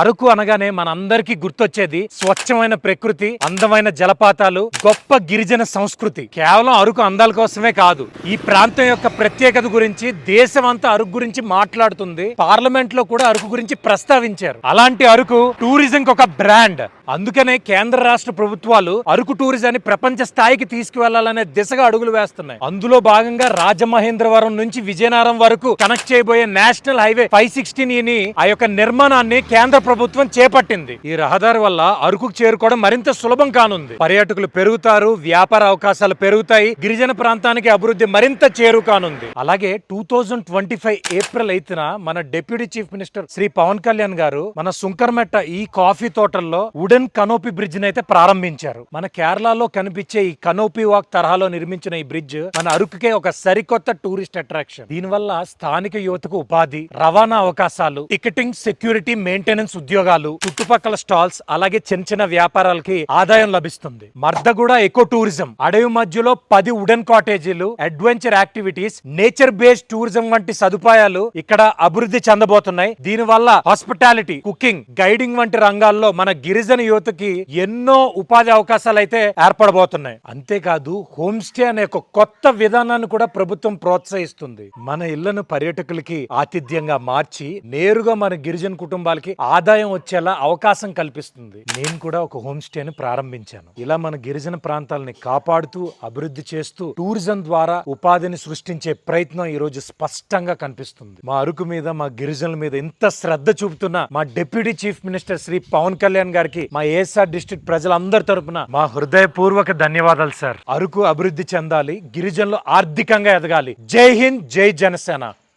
అరకు అనగానే మనందరికీ గుర్తొచ్చేది స్వచ్ఛమైన ప్రకృతి, అందమైన జలపాతాలు, గొప్ప గిరిజన సంస్కృతి. కేవలం అరకు అందాల కోసమే కాదు, ఈ ప్రాంతం యొక్క ప్రత్యేకత గురించి దేశం అంతా అరకు గురించి మాట్లాడుతుంది. పార్లమెంట్ లో కూడా అరకు గురించి ప్రస్తావించారు. అలాంటి అరకు టూరిజం ఒక బ్రాండ్. అందుకనే కేంద్ర రాష్ట్ర ప్రభుత్వాలు అరకు టూరిజాన్ని ప్రపంచ స్థాయికి తీసుకువెళ్లాలనే దిశగా అడుగులు వేస్తున్నాయి. అందులో భాగంగా రాజమహేంద్రవరం నుంచి విజయనగరం వరకు కనెక్ట్ చేయబోయే నేషనల్ హైవే 516 ఆ యొక్క నిర్మాణాన్ని కేంద్ర ప్రభుత్వం చేపట్టింది. ఈ రహదారి వల్ల అరకుకు చేరుకోవడం మరింత సులభం కానుంది. పర్యాటకులు పెరుగుతారు, వ్యాపార అవకాశాలు పెరుగుతాయి, గిరిజన ప్రాంతానికి అభివృద్ధి మరింత చేరువ కానుంది. అలాగే 2025 ఏప్రిల్ 8న మన deputy chief minister Shri Pawan Kalyan గారు మన సుంకర్మెట్ట ఈ కాఫీ తోటల్లో వుడెన్ కనోపీ బ్రిడ్జ్ అయితే ప్రారంభించారు. మన కేరళలో కనిపించే ఈ కనోపీ వాక్ తరహాలో నిర్మించిన ఈ బ్రిడ్జ్ మన అరకుకే ఒక సరికొత్త టూరిస్ట్ అట్రాక్షన్. దీనివల్ల స్థానిక యువతకు ఉపాధి, రవాణా అవకాశాలు, టికెటింగ్, సెక్యూరిటీ, మెయింటెనెన్స్ ఉద్యోగాలు, చుట్టుపక్కల స్టాల్స్, అలాగే చిన్న చిన్న వ్యాపారాలకి ఆదాయం లభిస్తుంది. మర్దగూడ ఎకో టూరిజం, అడవి మధ్యలో 10 వుడెన్ కాటేజీలు, adventure activities, nature based tourism వంటి సదుపాయాలు ఇక్కడ అభివృద్ధి చెందబోతున్నాయి. దీనివల్ల హాస్పిటాలిటీ, కుకింగ్, గైడింగ్ వంటి రంగాల్లో మన గిరిజన యువతకి ఎన్నో ఉపాధి అవకాశాలు అయితే ఏర్పడబోతున్నాయి. అంతేకాదు హోమ్ స్టే అనే ఒక కొత్త విధానాన్ని కూడా ప్రభుత్వం ప్రోత్సహిస్తుంది. మన ఇళ్లను పర్యాటకులకి ఆతిథ్యంగా మార్చి నేరుగా మన గిరిజన కుటుంబాలకి ఆదాయం వచ్చేలా అవకాశం కల్పిస్తుంది. నేను కూడా ఒక హోమ్ స్టేని ప్రారంభించాను. ఇలా మన గిరిజన ప్రాంతాలని కాపాడుతూ అభివృద్ధి చేస్తూ టూరిజం ద్వారా ఉపాధిని సృష్టించే ప్రయత్నం ఈ రోజు స్పష్టంగా కనిపిస్తుంది. మా అరకు మీద, మా గిరిజనుల మీద ఇంత శ్రద్ధ చూపుతున్న మా deputy chief minister Shri Pawan Kalyan గారికి మా ఏఎస్ఆర్ డిస్ట్రిక్ట్ ప్రజలందరి తరపున మా హృదయపూర్వక ధన్యవాదాలు సార్. అరకు అభివృద్ధి చెందాలి, గిరిజనులు ఆర్థికంగా ఎదగాలి. జై హింద్, జై జనసేన.